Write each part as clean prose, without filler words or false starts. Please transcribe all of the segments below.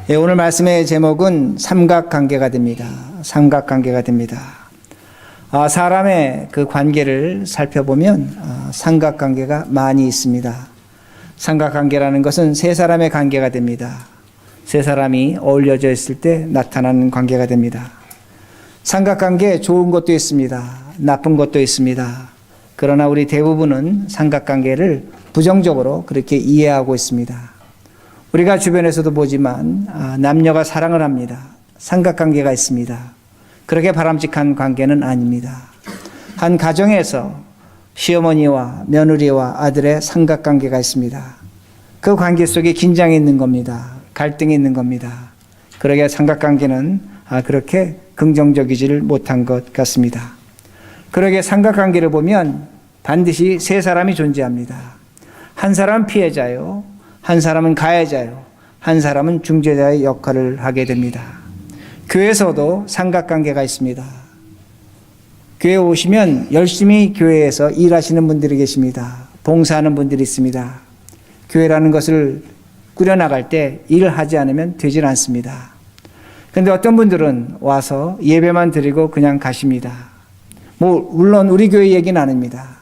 오늘 말씀의 제목은 삼각관계가 됩니다. 삼각관계가 됩니다. 사람의 그 관계를 살펴보면 삼각관계가 많이 있습니다. 삼각관계라는 것은 세 사람의 관계가 됩니다. 세 사람이 어울려져 있을 때 나타나는 관계가 됩니다. 삼각관계 좋은 것도 있습니다. 나쁜 것도 있습니다. 그러나 우리 대부분은 삼각관계를 부정적으로 그렇게 이해하고 있습니다. 우리가 주변에서도 보지만 남녀가 사랑을 합니다. 삼각관계가 있습니다. 그렇게 바람직한 관계는 아닙니다. 한 가정에서 시어머니와 며느리와 아들의 삼각관계가 있습니다. 그 관계 속에 긴장이 있는 겁니다. 갈등이 있는 겁니다. 그러게 삼각관계는 그렇게 긍정적이지를 못한 것 같습니다. 그러게 삼각관계를 보면 반드시 세 사람이 존재합니다. 한 사람은 피해자요, 한 사람은 가해자요, 한 사람은 중재자의 역할을 하게 됩니다. 교회에서도 삼각관계가 있습니다. 교회에 오시면 열심히 교회에서 일하시는 분들이 계십니다. 봉사하는 분들이 있습니다. 교회라는 것을 꾸려나갈 때 일을 하지 않으면 되질 않습니다. 그런데 어떤 분들은 와서 예배만 드리고 그냥 가십니다. 물론 우리 교회 얘기는 아닙니다.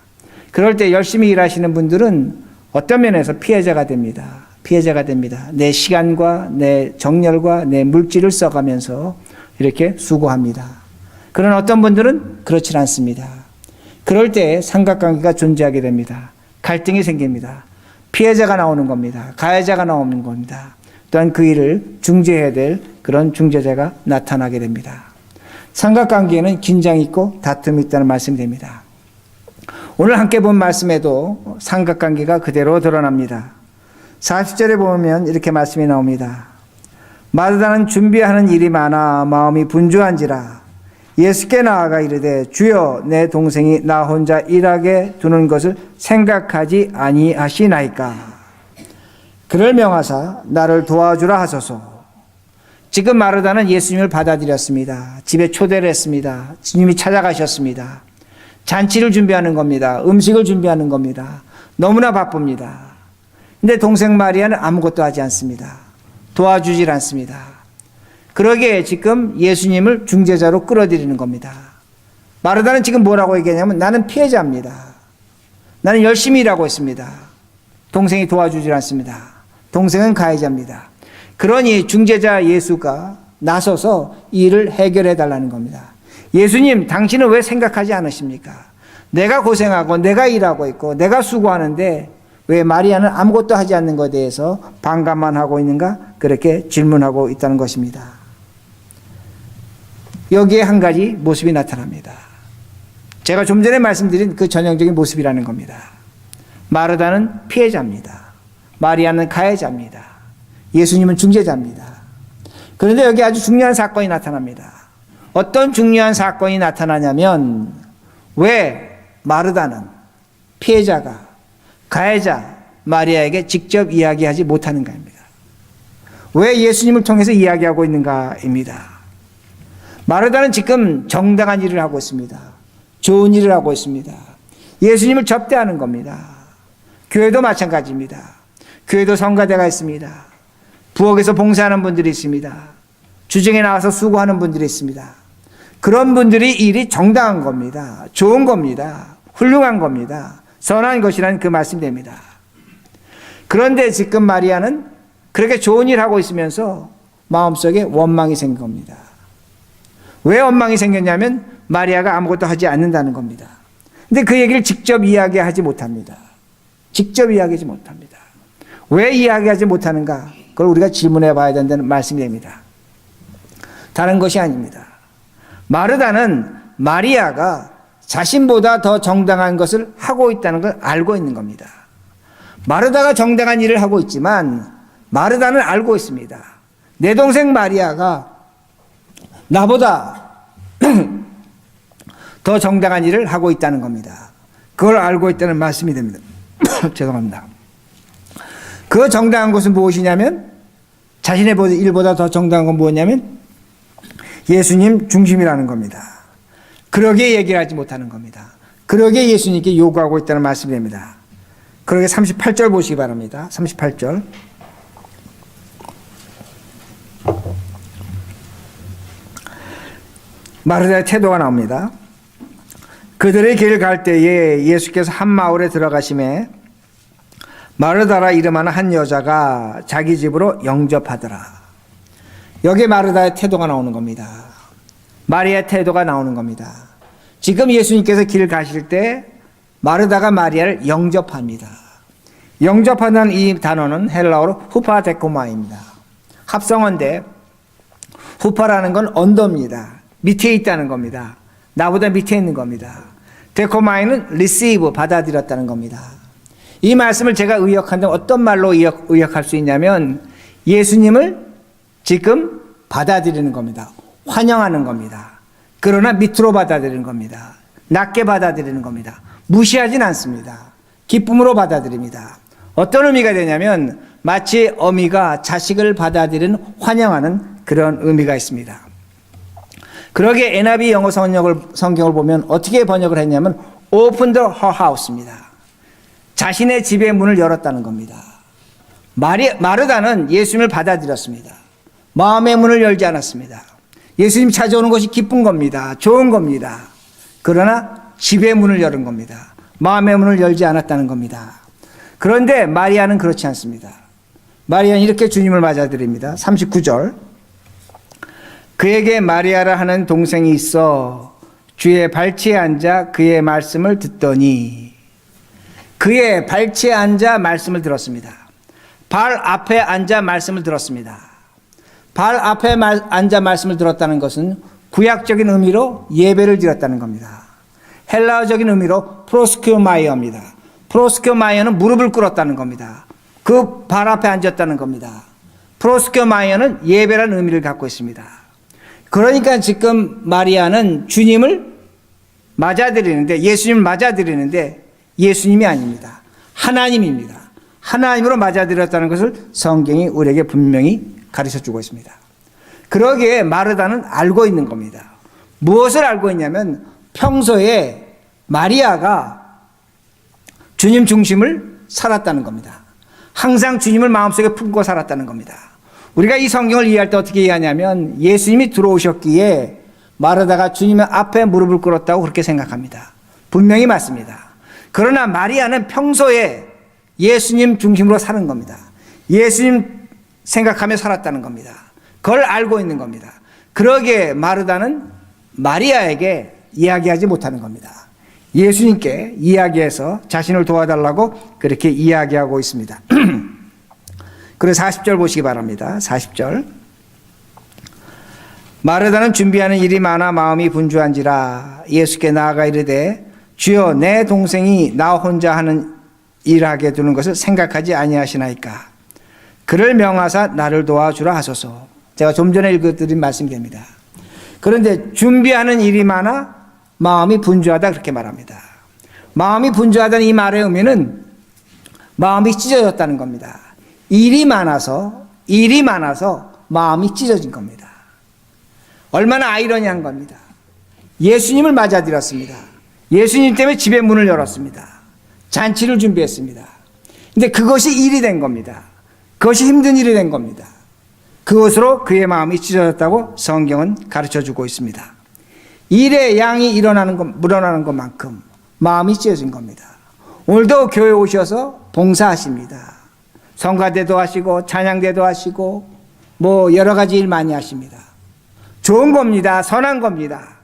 그럴 때 열심히 일하시는 분들은 어떤 면에서 피해자가 됩니다. 피해자가 됩니다. 내 시간과 내 정열과 내 물질을 써가면서 이렇게 수고합니다. 그러나 어떤 분들은 그렇지 않습니다. 그럴 때 삼각관계가 존재하게 됩니다. 갈등이 생깁니다. 피해자가 나오는 겁니다. 가해자가 나오는 겁니다. 또한 그 일을 중재해야 될 그런 중재자가 나타나게 됩니다. 삼각관계에는 긴장이 있고 다툼이 있다는 말씀이 됩니다. 오늘 함께 본 말씀에도 삼각관계가 그대로 드러납니다. 40절에 보면 이렇게 말씀이 나옵니다. 마르다는 준비하는 일이 많아 마음이 분주한지라 예수께 나아가 이르되 주여 내 동생이 나 혼자 일하게 두는 것을 생각하지 아니하시나이까. 그를 명하사 나를 도와주라 하소서. 지금 마르다는 예수님을 받아들였습니다. 집에 초대를 했습니다. 주님이 찾아가셨습니다. 잔치를 준비하는 겁니다. 음식을 준비하는 겁니다. 너무나 바쁩니다. 근데 동생 마리아는 아무것도 하지 않습니다. 도와주질 않습니다. 그러기에 지금 예수님을 중재자로 끌어들이는 겁니다. 마르다는 지금 뭐라고 얘기하냐면 나는 피해자입니다. 나는 열심히 일하고 있습니다. 동생이 도와주질 않습니다. 동생은 가해자입니다. 그러니 중재자 예수가 나서서 이 일을 해결해 달라는 겁니다. 예수님, 당신은 왜 생각하지 않으십니까? 내가 고생하고 내가 일하고 있고 내가 수고하는데 왜 마리아는 아무것도 하지 않는 것에 대해서 반감만 하고 있는가? 그렇게 질문하고 있다는 것입니다. 여기에 한 가지 모습이 나타납니다. 제가 좀 전에 말씀드린 그 전형적인 모습이라는 겁니다. 마르다는 피해자입니다. 마리아는 가해자입니다. 예수님은 중재자입니다. 그런데 여기 아주 중요한 사건이 나타납니다. 어떤 중요한 사건이 나타나냐면 왜 마르다는 피해자가 가해자 마리아에게 직접 이야기하지 못하는가입니다. 왜 예수님을 통해서 이야기하고 있는가입니다. 마르다는 지금 정당한 일을 하고 있습니다. 좋은 일을 하고 있습니다. 예수님을 접대하는 겁니다. 교회도 마찬가지입니다. 교회도 성가대가 있습니다. 부엌에서 봉사하는 분들이 있습니다. 주정에 나와서 수고하는 분들이 있습니다. 그런 분들이 일이 정당한 겁니다. 좋은 겁니다. 훌륭한 겁니다. 선한 것이라는 그 말씀이 됩니다. 그런데 지금 마리아는 그렇게 좋은 일 하고 있으면서 마음속에 원망이 생긴 겁니다. 왜 원망이 생겼냐면 마리아가 아무것도 하지 않는다는 겁니다. 근데 그 얘기를 직접 이야기하지 못합니다. 직접 이야기하지 못합니다. 왜 이야기하지 못하는가? 그걸 우리가 질문해 봐야 된다는 말씀이 됩니다. 다른 것이 아닙니다. 마르다는 마리아가 자신보다 더 정당한 것을 하고 있다는 걸 알고 있는 겁니다. 마르다가 정당한 일을 하고 있지만 마르다는 알고 있습니다. 내 동생 마리아가 나보다 더 정당한 일을 하고 있다는 겁니다. 그걸 알고 있다는 말씀이 됩니다. 죄송합니다. 그 정당한 것은 무엇이냐면 자신의 일보다 더 정당한 건 무엇이냐면 예수님 중심이라는 겁니다. 그러게 얘기를 하지 못하는 겁니다. 그러게 예수님께 요구하고 있다는 말씀이 됩니다. 그러게 38절 보시기 바랍니다. 38절. 마르다의 태도가 나옵니다. 그들의 길을 갈 때에 예수께서 한 마을에 들어가심에 마르다라 이름하는 한 여자가 자기 집으로 영접하더라. 여기 마르다의 태도가 나오는 겁니다. 마리아의 태도가 나오는 겁니다. 지금 예수님께서 길 가실 때 마르다가 마리아를 영접합니다. 영접하는 이 단어는 헬라어로 후파데코마입니다. 합성어인데 후파라는 건 언더입니다. 밑에 있다는 겁니다. 나보다 밑에 있는 겁니다. 데코마이는 receive, 받아들였다는 겁니다. 이 말씀을 제가 의역한다면 어떤 말로 의역할 수 있냐면 예수님을 지금 받아들이는 겁니다. 환영하는 겁니다. 그러나 밑으로 받아들이는 겁니다. 낮게 받아들이는 겁니다. 무시하진 않습니다. 기쁨으로 받아들입니다. 어떤 의미가 되냐면 마치 어미가 자식을 받아들이는 환영하는 그런 의미가 있습니다. 그러기에 NIV 영어 성경을 보면 어떻게 번역을 했냐면 opened her house입니다. 자신의 집의 문을 열었다는 겁니다. 마르다는 예수님을 받아들였습니다. 마음의 문을 열지 않았습니다. 예수님 찾아오는 것이 기쁜 겁니다. 좋은 겁니다. 그러나 집의 문을 열은 겁니다. 마음의 문을 열지 않았다는 겁니다. 그런데 마리아는 그렇지 않습니다. 마리아는 이렇게 주님을 맞아들입니다. 39절. 그에게 마리아라 하는 동생이 있어 주의 발치에 앉아 그의 말씀을 듣더니, 그의 발치에 앉아 말씀을 들었습니다. 발 앞에 앉아 말씀을 들었습니다. 발 앞에 앉아 말씀을 들었다는 것은 구약적인 의미로 예배를 드렸다는 겁니다. 헬라어적인 의미로 프로스큐마이어입니다. 프로스큐마이어는 무릎을 꿇었다는 겁니다. 그 발 앞에 앉았다는 겁니다. 프로스큐마이어는 예배라는 의미를 갖고 있습니다. 그러니까 지금 마리아는 주님을 맞아들이는데, 예수님을 맞아들이는데 예수님이 아닙니다. 하나님입니다. 하나님으로 맞아들였다는 것을 성경이 우리에게 분명히 가르쳐주고 있습니다. 그러기에 마르다는 알고 있는 겁니다. 무엇을 알고 있냐면 평소에 마리아가 주님 중심을 살았다는 겁니다. 항상 주님을 마음속에 품고 살았다는 겁니다. 우리가 이 성경을 이해할 때 어떻게 이해하냐면 예수님이 들어오셨기에 마르다가 주님의 앞에 무릎을 꿇었다고 그렇게 생각합니다. 분명히 맞습니다. 그러나 마리아는 평소에 예수님 중심으로 사는 겁니다. 예수님 생각하며 살았다는 겁니다. 그걸 알고 있는 겁니다. 그러기에 마르다는 마리아에게 이야기하지 못하는 겁니다. 예수님께 이야기해서 자신을 도와달라고 그렇게 이야기하고 있습니다. 그래서 40절 보시기 바랍니다. 40절. 마르다는 준비하는 일이 많아 마음이 분주한지라 예수께 나아가 이르되 주여 내 동생이 나 혼자 하는 일하게 두는 것을 생각하지 아니하시나이까. 그를 명하사 나를 도와주라 하소서. 제가 좀 전에 읽어드린 말씀입니다. 그런데 준비하는 일이 많아 마음이 분주하다 그렇게 말합니다. 마음이 분주하다는 이 말의 의미는 마음이 찢어졌다는 겁니다. 일이 많아서 마음이 찢어진 겁니다. 얼마나 아이러니한 겁니다. 예수님을 맞아들였습니다. 예수님 때문에 집의 문을 열었습니다. 잔치를 준비했습니다. 근데 그것이 일이 된 겁니다. 그것이 힘든 일이 된 겁니다. 그것으로 그의 마음이 찢어졌다고 성경은 가르쳐주고 있습니다. 일의 양이 물어나는 것만큼 마음이 찢어진 겁니다. 오늘도 교회 오셔서 봉사하십니다. 성가대도 하시고 찬양대도 하시고 뭐 여러 가지 일 많이 하십니다. 좋은 겁니다. 선한 겁니다.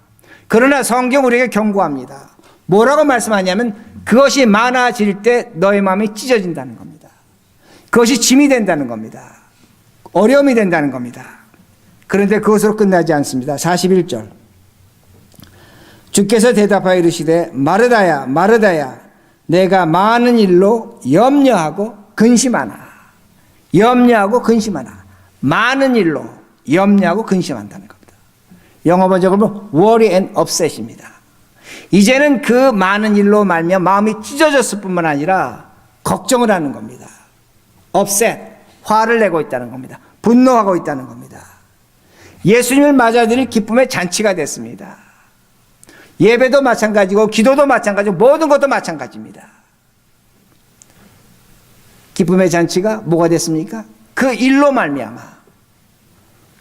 그러나 성경 우리에게 경고합니다. 뭐라고 말씀하냐면 그것이 많아질 때 너의 마음이 찢어진다는 겁니다. 그것이 짐이 된다는 겁니다. 어려움이 된다는 겁니다. 그런데 그것으로 끝나지 않습니다. 41절. 주께서 대답하여 이르시되 마르다야 마르다야 내가 많은 일로 염려하고 근심하나. 염려하고 근심하나. 많은 일로 염려하고 근심한다는 겁니다. 영어 번역을 보면 worry and upset입니다. 이제는 그 많은 일로 말미암아 마음이 찢어졌을 뿐만 아니라 걱정을 하는 겁니다. upset, 화를 내고 있다는 겁니다. 분노하고 있다는 겁니다. 예수님을 맞아들일 기쁨의 잔치가 됐습니다. 예배도 마찬가지고 기도도 마찬가지고 모든 것도 마찬가지입니다. 기쁨의 잔치가 뭐가 됐습니까? 그 일로 말미암아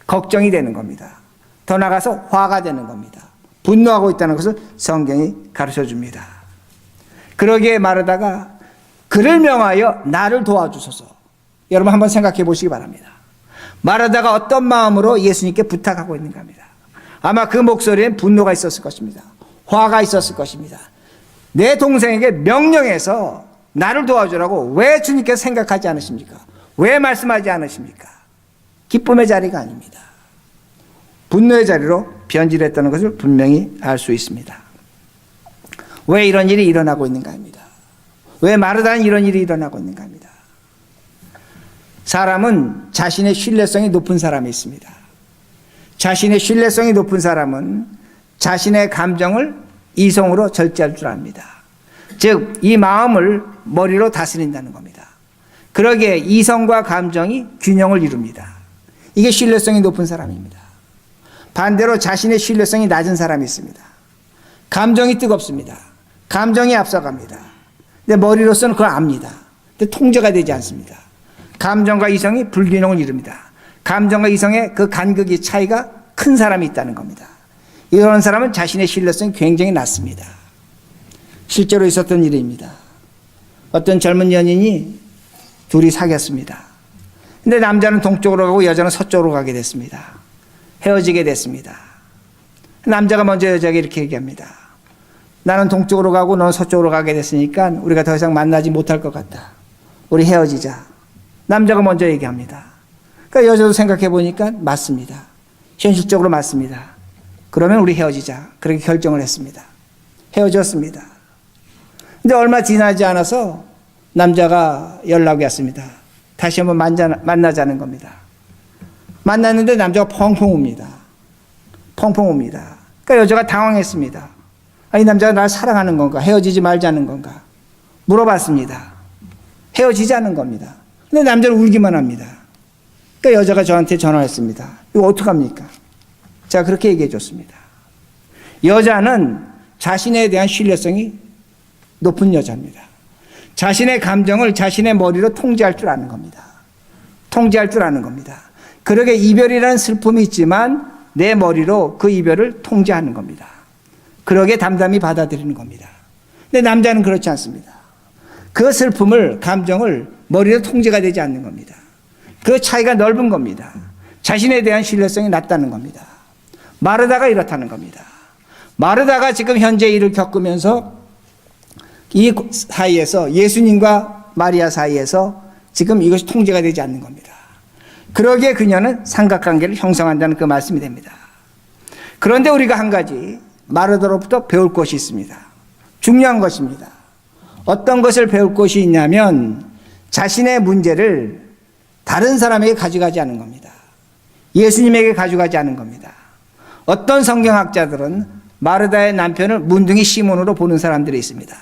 걱정이 되는 겁니다. 더 나아가서 화가 되는 겁니다. 분노하고 있다는 것을 성경이 가르쳐 줍니다. 그러기에 마르다가 그를 명하여 나를 도와주소서. 여러분 한번 생각해 보시기 바랍니다. 마르다가 어떤 마음으로 예수님께 부탁하고 있는가 합니다. 아마 그 목소리엔 분노가 있었을 것입니다. 화가 있었을 것입니다. 내 동생에게 명령해서 나를 도와주라고 왜 주님께서 생각하지 않으십니까? 왜 말씀하지 않으십니까? 기쁨의 자리가 아닙니다. 분노의 자리로 변질했다는 것을 분명히 알 수 있습니다. 왜 이런 일이 일어나고 있는가 합니다. 왜 마르다는 이런 일이 일어나고 있는가 합니다. 사람은 자신의 신뢰성이 높은 사람이 있습니다. 자신의 신뢰성이 높은 사람은 자신의 감정을 이성으로 절제할 줄 압니다. 즉, 이 마음을 머리로 다스린다는 겁니다. 그러기에 이성과 감정이 균형을 이룹니다. 이게 신뢰성이 높은 사람입니다. 반대로 자신의 신뢰성이 낮은 사람이 있습니다. 감정이 뜨겁습니다. 감정이 앞서갑니다. 근데 머리로서는 그걸 압니다. 근데 통제가 되지 않습니다. 감정과 이성이 불균형을 이룹니다. 감정과 이성의 그 간극의 차이가 큰 사람이 있다는 겁니다. 이런 사람은 자신의 신뢰성이 굉장히 낮습니다. 실제로 있었던 일입니다. 어떤 젊은 연인이 둘이 사귀었습니다. 근데 남자는 동쪽으로 가고 여자는 서쪽으로 가게 됐습니다. 헤어지게 됐습니다. 남자가 먼저 여자에게 이렇게 얘기합니다. 나는 동쪽으로 가고 너는 서쪽으로 가게 됐으니까 우리가 더 이상 만나지 못할 것 같다. 우리 헤어지자. 남자가 먼저 얘기합니다. 그러니까 여자도 생각해 보니까 맞습니다. 현실적으로 맞습니다. 그러면 우리 헤어지자. 그렇게 결정을 했습니다. 헤어졌습니다. 근데 얼마 지나지 않아서 남자가 연락이 왔습니다. 다시 한번 만나자는 겁니다. 만났는데 남자가 펑펑 웁니다. 펑펑 웁니다. 그러니까 여자가 당황했습니다. 이 남자가 날 사랑하는 건가? 헤어지지 말자는 건가? 물어봤습니다. 헤어지자는 겁니다. 근데 남자는 울기만 합니다. 그러니까 여자가 저한테 전화했습니다. 이거 어떡합니까? 제가 그렇게 얘기해 줬습니다. 여자는 자신에 대한 신뢰성이 높은 여자입니다. 자신의 감정을 자신의 머리로 통제할 줄 아는 겁니다. 통제할 줄 아는 겁니다. 그러게 이별이라는 슬픔이 있지만 내 머리로 그 이별을 통제하는 겁니다. 그러게 담담히 받아들이는 겁니다. 근데 남자는 그렇지 않습니다. 그 슬픔을, 감정을 머리로 통제가 되지 않는 겁니다. 그 차이가 넓은 겁니다. 자신에 대한 신뢰성이 낮다는 겁니다. 마르다가 이렇다는 겁니다. 마르다가 지금 현재 일을 겪으면서 이 사이에서 예수님과 마리아 사이에서 지금 이것이 통제가 되지 않는 겁니다. 그러기에 그녀는 삼각관계를 형성한다는 그 말씀이 됩니다. 그런데 우리가 한 가지 마르다로부터 배울 것이 있습니다. 중요한 것입니다. 어떤 것을 배울 것이 있냐면 자신의 문제를 다른 사람에게 가져가지 않은 겁니다. 예수님에게 가져가지 않은 겁니다. 어떤 성경학자들은 마르다의 남편을 문둥이 시몬으로 보는 사람들이 있습니다.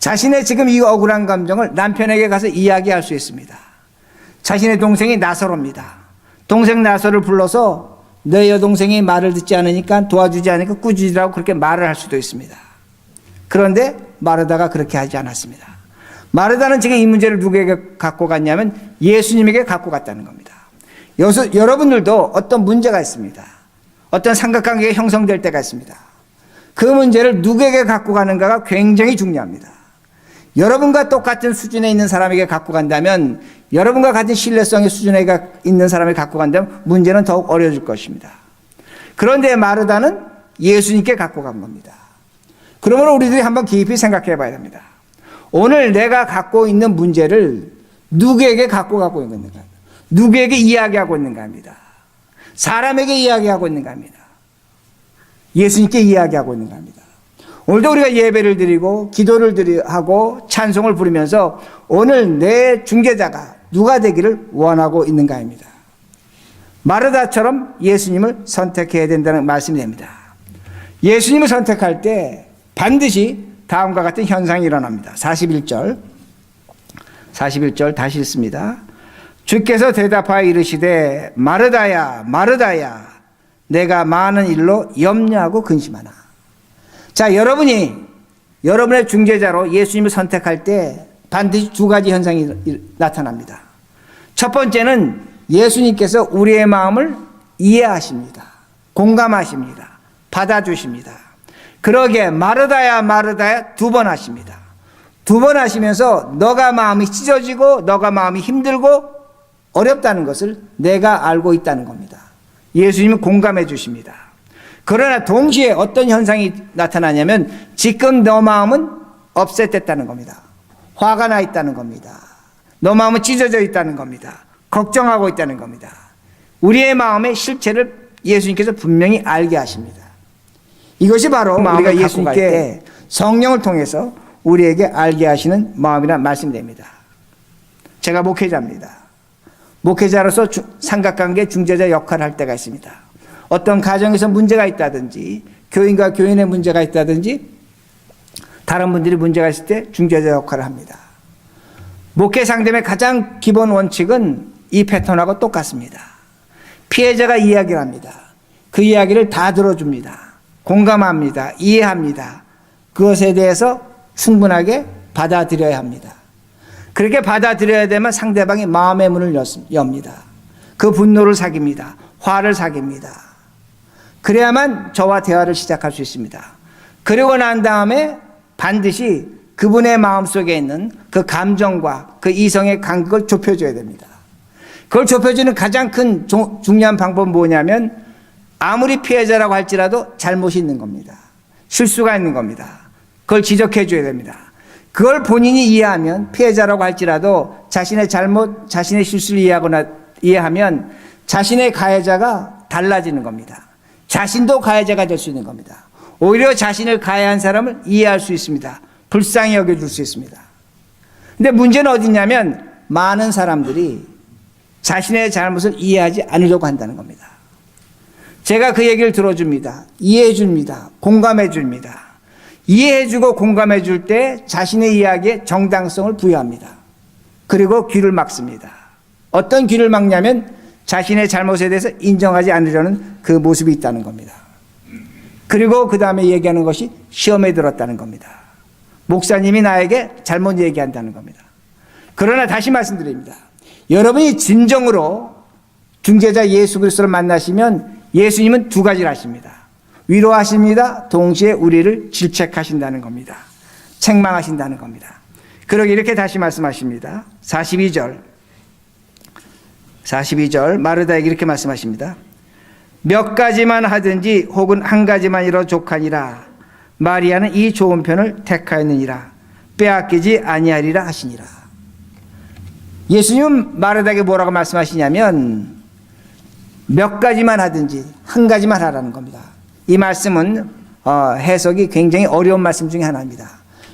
자신의 지금 이 억울한 감정을 남편에게 가서 이야기할 수 있습니다. 자신의 동생이 나서로입니다. 동생 나서를 불러서 내 여동생이 말을 듣지 않으니까 도와주지 않으니까 꾸짖으라고 그렇게 말을 할 수도 있습니다. 그런데 마르다가 그렇게 하지 않았습니다. 마르다는 지금 이 문제를 누구에게 갖고 갔냐면 예수님에게 갖고 갔다는 겁니다. 여러분들도 어떤 문제가 있습니다. 어떤 삼각관계가 형성될 때가 있습니다. 그 문제를 누구에게 갖고 가는가가 굉장히 중요합니다. 여러분과 똑같은 수준에 있는 사람에게 갖고 간다면, 여러분과 같은 신뢰성의 수준에 있는 사람에게 갖고 간다면 문제는 더욱 어려워질 것입니다. 그런데 마르다는 예수님께 갖고 간 겁니다. 그러므로 우리들이 한번 깊이 생각해 봐야 됩니다. 오늘 내가 갖고 있는 문제를 누구에게 갖고 가고 있는가? 누구에게 이야기하고 있는가 합니다. 사람에게 이야기하고 있는가 합니다. 예수님께 이야기하고 있는가 합니다. 오늘도 우리가 예배를 드리고 기도를 하고 찬송을 부르면서 오늘 내 중재자가 누가 되기를 원하고 있는가 합니다. 마르다처럼 예수님을 선택해야 된다는 말씀이 됩니다. 예수님을 선택할 때 반드시 다음과 같은 현상이 일어납니다. 41절 다시 읽습니다. 주께서 대답하여 이르시되 마르다야 마르다야 내가 많은 일로 염려하고 근심하나. 자, 여러분의 중재자로 예수님을 선택할 때 반드시 두 가지 현상이 나타납니다. 첫 번째는 예수님께서 우리의 마음을 이해하십니다. 공감하십니다. 받아주십니다. 그러게 마르다야 마르다야 2번 하십니다. 2번 하시면서 너가 마음이 찢어지고 너가 마음이 힘들고 어렵다는 것을 내가 알고 있다는 겁니다. 예수님은 공감해 주십니다. 그러나 동시에 어떤 현상이 나타나냐면 지금 너 마음은 업셋됐다는 겁니다. 화가 나 있다는 겁니다. 너 마음은 찢어져 있다는 겁니다. 걱정하고 있다는 겁니다. 우리의 마음의 실체를 예수님께서 분명히 알게 하십니다. 이것이 바로 우리가 예수님께 성령을 통해서 우리에게 알게 하시는 마음이란 말씀이 됩니다. 제가 목회자입니다. 목회자로서 삼각관계 중재자 역할을 할 때가 있습니다. 어떤 가정에서 문제가 있다든지 교인과 교인의 문제가 있다든지 다른 분들이 문제가 있을 때 중재자 역할을 합니다. 목회 상담의 가장 기본 원칙은 이 패턴하고 똑같습니다. 피해자가 이야기를 합니다. 그 이야기를 다 들어줍니다. 공감합니다. 이해합니다. 그것에 대해서 충분하게 받아들여야 합니다. 그렇게 받아들여야 되면 상대방이 마음의 문을 엽니다. 그 분노를 사깁니다. 화를 사깁니다. 그래야만 저와 대화를 시작할 수 있습니다. 그러고 난 다음에 반드시 그분의 마음속에 있는 그 감정과 그 이성의 간극을 좁혀줘야 됩니다. 그걸 좁혀주는 가장 큰 중요한 방법은 뭐냐면 아무리 피해자라고 할지라도 잘못이 있는 겁니다. 실수가 있는 겁니다. 그걸 지적해 줘야 됩니다. 그걸 본인이 이해하면 피해자라고 할지라도 자신의 잘못, 자신의 실수를 이해하면 자신의 가해자가 달라지는 겁니다. 자신도 가해자가 될 수 있는 겁니다. 오히려 자신을 가해한 사람을 이해할 수 있습니다. 불쌍히 여겨줄 수 있습니다. 근데 문제는 어디 있냐면 많은 사람들이 자신의 잘못을 이해하지 않으려고 한다는 겁니다. 제가 그 얘기를 들어줍니다. 이해해 줍니다. 공감해 줍니다. 이해해 주고 공감해 줄 때 자신의 이야기에 정당성을 부여합니다. 그리고 귀를 막습니다. 어떤 귀를 막냐면 자신의 잘못에 대해서 인정하지 않으려는 그 모습이 있다는 겁니다. 그리고 그 다음에 얘기하는 것이 시험에 들었다는 겁니다. 목사님이 나에게 잘못 얘기한다는 겁니다. 그러나 다시 말씀드립니다. 여러분이 진정으로 중재자 예수 그리스도를 만나시면 예수님은 2가지를 하십니다. 위로하십니다. 동시에 우리를 질책하신다는 겁니다. 책망하신다는 겁니다. 그러기 이렇게 다시 말씀하십니다. 42절 마르다에게 이렇게 말씀하십니다. 몇 가지만 하든지 혹은 한 가지만 이뤄 족하니라. 마리아는 이 좋은 편을 택하였느니라. 빼앗기지 아니하리라 하시니라. 예수님은 마르다에게 뭐라고 말씀하시냐면 몇 가지만 하든지 한 가지만 하라는 겁니다. 이 말씀은 해석이 굉장히 어려운 말씀 중에 하나입니다.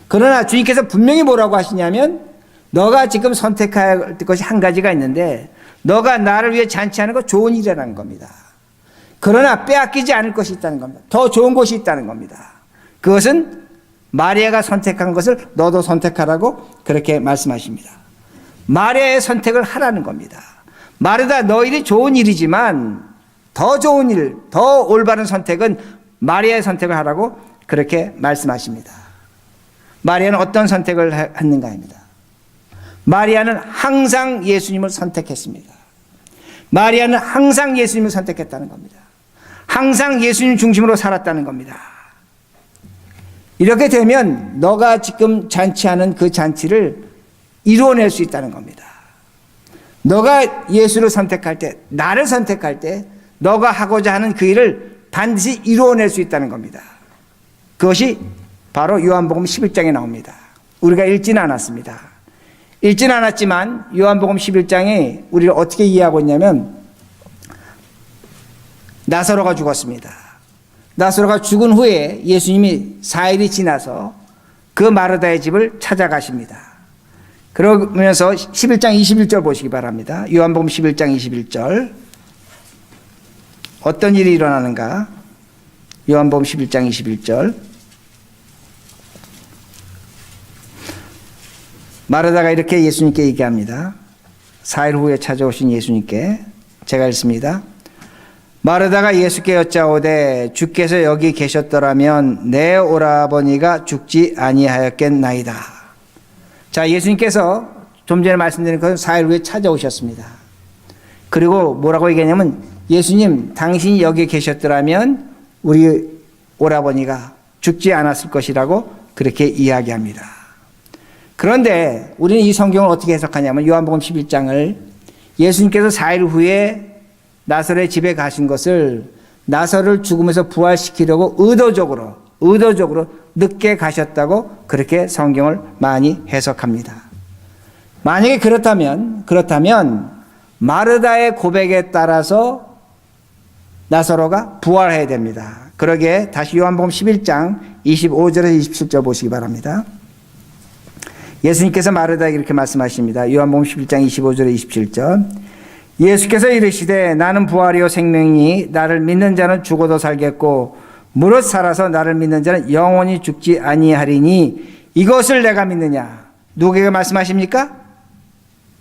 그러나 주님께서 분명히 뭐라고 하시냐면 너가 지금 선택해야 할 것이 한 가지가 있는데 너가 나를 위해 잔치하는 거 좋은 일이라는 겁니다. 그러나 빼앗기지 않을 것이 있다는 겁니다. 더 좋은 것이 있다는 겁니다. 그것은 마리아가 선택한 것을 너도 선택하라고 그렇게 말씀하십니다. 마리아의 선택을 하라는 겁니다. 마르다 너 일이 좋은 일이지만 더 좋은 일, 더 올바른 선택은 마리아의 선택을 하라고 그렇게 말씀하십니다. 마리아는 어떤 선택을 했는가입니다. 마리아는 항상 예수님을 선택했습니다. 마리아는 항상 예수님을 선택했다는 겁니다. 항상 예수님 중심으로 살았다는 겁니다. 이렇게 되면 너가 지금 잔치하는 그 잔치를 이루어낼 수 있다는 겁니다. 너가 예수를 선택할 때, 나를 선택할 때 너가 하고자 하는 그 일을 반드시 이루어낼 수 있다는 겁니다. 그것이 바로 요한복음 11장에 나옵니다. 우리가 읽지는 않았습니다. 읽지는 않았지만 요한복음 11장에 우리를 어떻게 이해하고 있냐면 나사로가 죽었습니다. 나사로가 죽은 후에 예수님이 4일이 지나서 그 마르다의 집을 찾아가십니다. 그러면서 11장 21절 보시기 바랍니다. 요한복음 11장 21절 어떤 일이 일어나는가? 요한복음 11장 21절 마르다가 이렇게 예수님께 얘기합니다. 4일 후에 찾아오신 예수님께 제가 읽습니다. 마르다가 예수께 여짜오되 주께서 여기 계셨더라면 내 오라버니가 죽지 아니하였겠나이다. 자, 예수님께서 좀 전에 말씀드린 것은 4일 후에 찾아오셨습니다. 그리고 뭐라고 얘기하냐면 예수님 당신이 여기 계셨더라면 우리 오라버니가 죽지 않았을 것이라고 그렇게 이야기합니다. 그런데 우리는 이 성경을 어떻게 해석하냐면 요한복음 11장을 예수님께서 4일 후에 나사로의 집에 가신 것을 나사로를 죽음에서 부활시키려고 의도적으로 늦게 가셨다고 그렇게 성경을 많이 해석합니다. 만약에 그렇다면 마르다의 고백에 따라서 나사로가 부활해야 됩니다. 그러기에 다시 요한복음 11장 25절에서 27절 보시기 바랍니다. 예수님께서 마르다에게 이렇게 말씀하십니다. 요한복음 11장 25절에 27절. 예수께서 이르시되 나는 부활이요 생명이니 나를 믿는 자는 죽어도 살겠고 무릇 살아서 나를 믿는 자는 영원히 죽지 아니하리니 이것을 내가 믿느냐. 누구에게 말씀하십니까?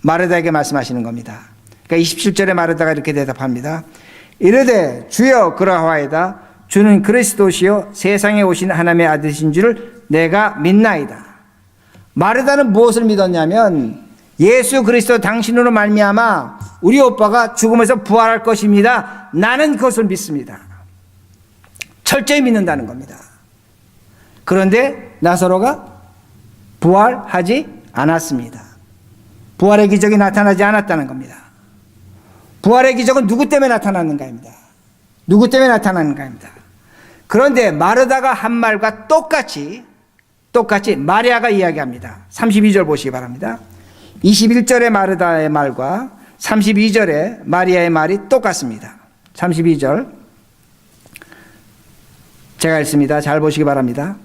마르다에게 말씀하시는 겁니다. 그러니까 27절에 마르다가 이렇게 대답합니다. 이르되 주여 그러하이다. 주는 그리스도시요 세상에 오신 하나님의 아들이신 줄을 내가 믿나이다. 마르다는 무엇을 믿었냐면 예수 그리스도 당신으로 말미암아 우리 오빠가 죽음에서 부활할 것입니다. 나는 그것을 믿습니다. 철저히 믿는다는 겁니다. 그런데 나사로가 부활하지 않았습니다. 부활의 기적이 나타나지 않았다는 겁니다. 부활의 기적은 누구 때문에 나타났는가입니다. 누구 때문에 나타나는가입니다. 그런데 마르다가 한 말과 똑같이 마리아가 이야기합니다. 32절 보시기 바랍니다. 21절의 마르다의 말과 32절의 마리아의 말이 똑같습니다. 32절 제가 읽습니다. 잘 보시기 바랍니다.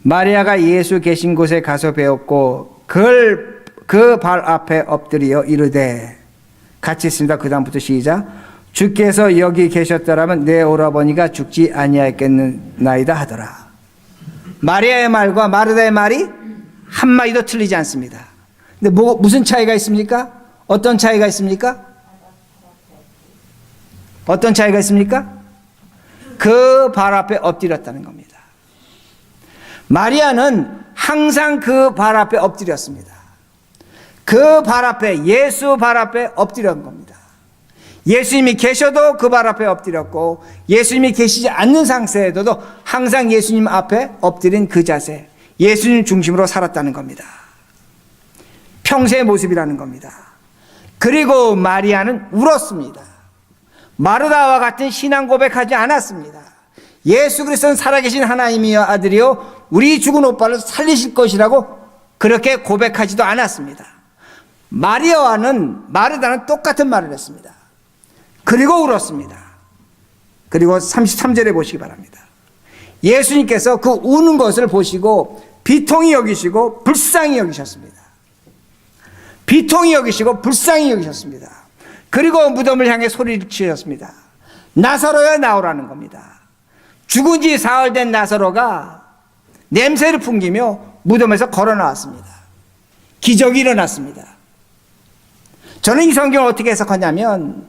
마리아가 예수 계신 곳에 가서 배웠고 그 발 앞에 엎드려 이르되 같이 있습니다. 그 다음부터 시작. 주께서 여기 계셨더라면 내 오라버니가 죽지 아니하였겠나이다 하더라. 마리아의 말과 마르다의 말이 한마디도 틀리지 않습니다. 근데 무슨 차이가 있습니까? 어떤 차이가 있습니까? 어떤 차이가 있습니까? 그 발 앞에 엎드렸다는 겁니다. 마리아는 항상 그 발 앞에 엎드렸습니다. 그 발 앞에, 예수 발 앞에 엎드린 겁니다. 예수님이 계셔도 그 발 앞에 엎드렸고 예수님이 계시지 않는 상태에도 항상 예수님 앞에 엎드린 그 자세, 예수님 중심으로 살았다는 겁니다. 평생의 모습이라는 겁니다. 그리고 마리아는 울었습니다. 마르다와 같은 신앙 고백하지 않았습니다. 예수 그리스도는 살아계신 하나님이여 아들이요 우리 죽은 오빠를 살리실 것이라고 그렇게 고백하지도 않았습니다. 마르다는 똑같은 말을 했습니다. 그리고 울었습니다. 그리고 33절에 보시기 바랍니다. 예수님께서 그 우는 것을 보시고 비통히 여기시고 불쌍히 여기셨습니다. 비통히 여기시고 불쌍히 여기셨습니다. 그리고 무덤을 향해 소리를 치셨습니다. 나사로야 나오라는 겁니다. 죽은 지 사흘 된 나사로가 냄새를 풍기며 무덤에서 걸어 나왔습니다. 기적이 일어났습니다. 저는 이 성경을 어떻게 해석하냐면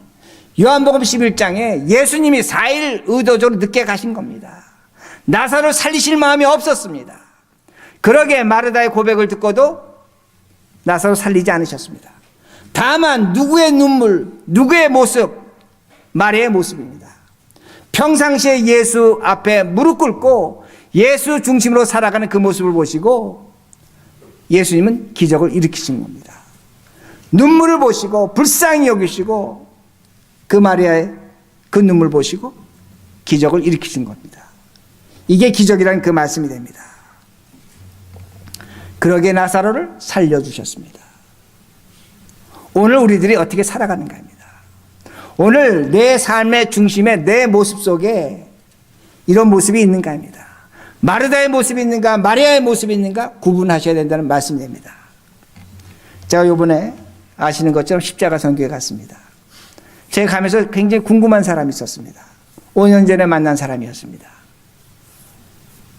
요한복음 11장에 예수님이 4일 의도적으로 늦게 가신 겁니다. 나사로를 살리실 마음이 없었습니다. 그러게 마르다의 고백을 듣고도 나사로 살리지 않으셨습니다. 다만 누구의 눈물, 누구의 모습? 마리아의 모습입니다. 평상시에 예수 앞에 무릎 꿇고 예수 중심으로 살아가는 그 모습을 보시고 예수님은 기적을 일으키신 겁니다. 눈물을 보시고 불쌍히 여기시고 그 마리아의 그 눈물 보시고 기적을 일으키신 겁니다. 이게 기적이라는 그 말씀이 됩니다. 그러게 나사로를 살려주셨습니다. 오늘 우리들이 어떻게 살아가는가입니다. 오늘 내 삶의 중심에 내 모습 속에 이런 모습이 있는가입니다. 마르다의 모습이 있는가 마리아의 모습이 있는가 구분하셔야 된다는 말씀이 됩니다. 제가 이번에 아시는 것처럼 십자가 선교에 갔습니다. 제가 가면서 굉장히 궁금한 사람이 있었습니다. 5년 전에 만난 사람이었습니다.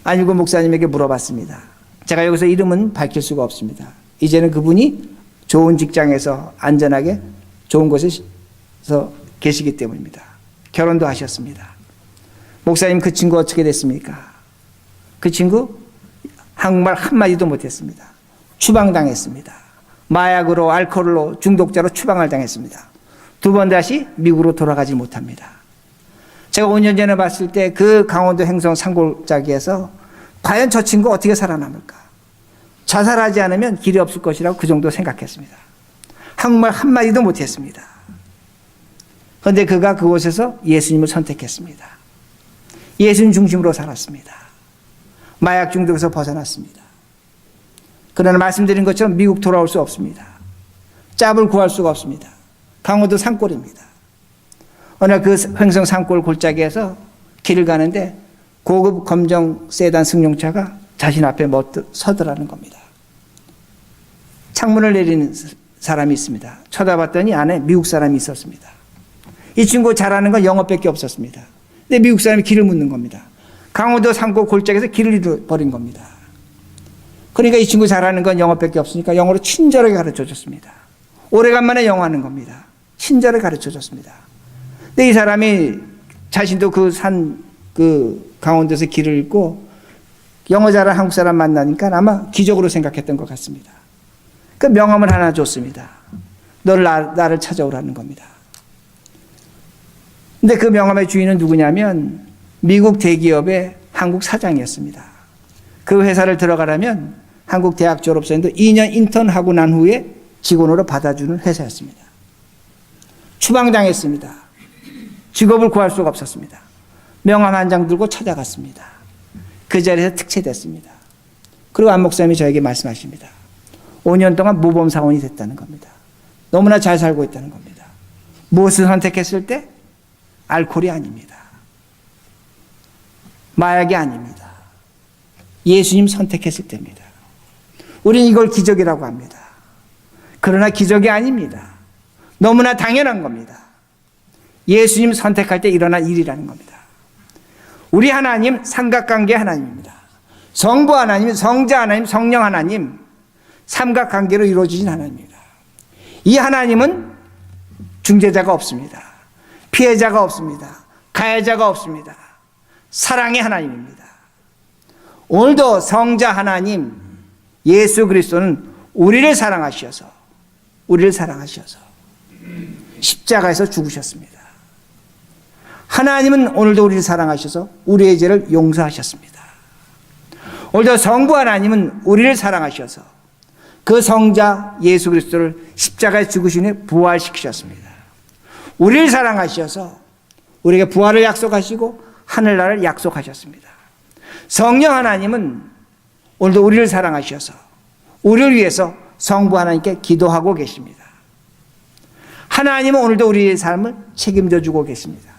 안일구 목사님에게 물어봤습니다. 제가 여기서 이름은 밝힐 수가 없습니다. 이제는 그분이 좋은 직장에서 안전하게 좋은 곳에서 계시기 때문입니다. 결혼도 하셨습니다. 목사님 그 친구 어떻게 됐습니까? 그 친구 한국말 한마디도 못했습니다. 추방당했습니다. 마약으로 알코올로 중독자로 추방을 당했습니다. 두 번 다시 미국으로 돌아가지 못합니다. 제가 5년 전에 봤을 때 그 강원도 횡성 산골짜기에서 과연 저 친구 어떻게 살아남을까? 자살하지 않으면 길이 없을 것이라고 그 정도 생각했습니다. 한국말 한마디도 못했습니다. 그런데 그가 그곳에서 예수님을 선택했습니다. 예수님 중심으로 살았습니다. 마약 중독에서 벗어났습니다. 그러나 말씀드린 것처럼 미국 돌아올 수 없습니다. 짭을 구할 수가 없습니다. 강원도 산골입니다. 어느 날 그 횡성 산골 골짜기에서 길을 가는데 고급 검정 세단 승용차가 자신 앞에 서더라는 겁니다. 창문을 내리는 사람이 있습니다. 쳐다봤더니 안에 미국 사람이 있었습니다. 이 친구 잘하는 건 영어밖에 없었습니다. 근데 미국 사람이 길을 묻는 겁니다. 강원도 산골 골짜기에서 길을 잃어버린 겁니다. 그러니까 이 친구 잘하는 건 영어밖에 없으니까 영어로 친절하게 가르쳐줬습니다. 오래간만에 영어 하는 겁니다. 친절하게 가르쳐줬습니다. 근데 이 사람이 자신도 그 강원도에서 길을 잃고 영어 잘하는 한국 사람 만나니까 아마 기적으로 생각했던 것 같습니다. 그 명함을 하나 줬습니다. 너를 나를 찾아오라는 겁니다. 근데 그 명함의 주인은 누구냐면 미국 대기업의 한국 사장이었습니다. 그 회사를 들어가려면 한국 대학 졸업생도 2년 인턴하고 난 후에 직원으로 받아주는 회사였습니다. 추방당했습니다. 직업을 구할 수가 없었습니다. 명함 한 장 들고 찾아갔습니다. 그 자리에서 특채됐습니다. 그리고 안 목사님이 저에게 말씀하십니다. 5년 동안 모범사원이 됐다는 겁니다. 너무나 잘 살고 있다는 겁니다. 무엇을 선택했을 때? 알코올이 아닙니다. 마약이 아닙니다. 예수님 선택했을 때입니다. 우리는 이걸 기적이라고 합니다. 그러나 기적이 아닙니다. 너무나 당연한 겁니다. 예수님 선택할 때 일어난 일이라는 겁니다. 우리 하나님 삼각관계 하나님입니다. 성부 하나님, 성자 하나님, 성령 하나님 삼각관계로 이루어진 하나님입니다. 이 하나님은 중재자가 없습니다. 피해자가 없습니다. 가해자가 없습니다. 사랑의 하나님입니다. 오늘도 성자 하나님 예수 그리스도는 우리를 사랑하셔서 십자가에서 죽으셨습니다. 하나님은 오늘도 우리를 사랑하셔서 우리의 죄를 용서하셨습니다. 오늘도 성부 하나님은 우리를 사랑하셔서 그 성자 예수 그리스도를 십자가에 죽으신 후에 부활시키셨습니다. 우리를 사랑하셔서 우리에게 부활을 약속하시고 하늘나라를 약속하셨습니다. 성령 하나님은 오늘도 우리를 사랑하셔서 우리를 위해서 성부 하나님께 기도하고 계십니다. 하나님은 오늘도 우리의 삶을 책임져 주고 계십니다.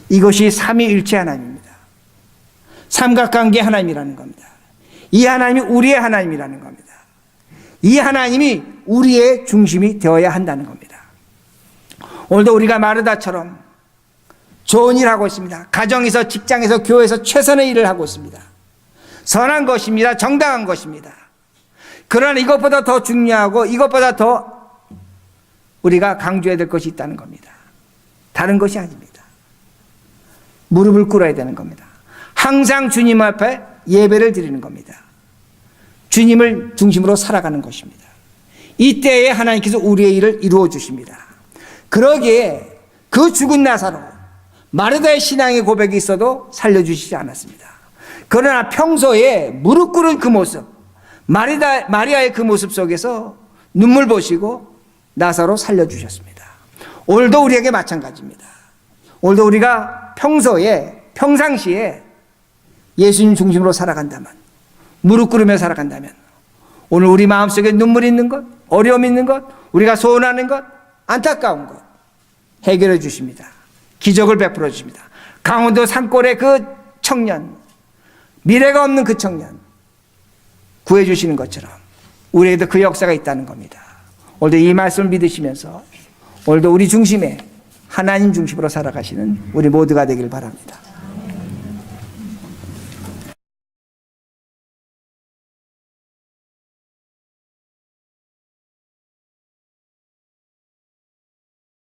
이것이 삼위일체 하나님입니다. 삼각관계 하나님이라는 겁니다. 이 하나님이 우리의 하나님이라는 겁니다. 이 하나님이 우리의 중심이 되어야 한다는 겁니다. 오늘도 우리가 마르다처럼 좋은 일을 하고 있습니다. 가정에서, 직장에서, 교회에서 최선의 일을 하고 있습니다. 선한 것입니다. 정당한 것입니다. 그러나 이것보다 더 중요하고 이것보다 더 우리가 강조해야 될 것이 있다는 겁니다. 다른 것이 아닙니다. 무릎을 꿇어야 되는 겁니다. 항상 주님 앞에 예배를 드리는 겁니다. 주님을 중심으로 살아가는 것입니다. 이때에 하나님께서 우리의 일을 이루어 주십니다. 그러기에 그 죽은 나사로 마르다의 신앙의 고백이 있어도 살려주시지 않았습니다. 그러나 평소에 무릎 꿇은 그 모습, 마리아의 그 모습 속에서 눈물 보시고 나사로 살려주셨습니다. 오늘도 우리에게 마찬가지입니다. 오늘도 우리가 평상시에 예수님 중심으로 살아간다면, 무릎 꿇으며 살아간다면, 오늘 우리 마음속에 눈물이 있는 것, 어려움이 있는 것, 우리가 소원하는 것, 안타까운 것 해결해 주십니다. 기적을 베풀어 주십니다. 강원도 산골의 그 청년, 미래가 없는 그 청년 구해 주시는 것처럼 우리에게도 그 역사가 있다는 겁니다. 오늘도 이 말씀을 믿으시면서 오늘도 우리 중심에 하나님 중심으로 살아가시는 우리 모두가 되길 바랍니다.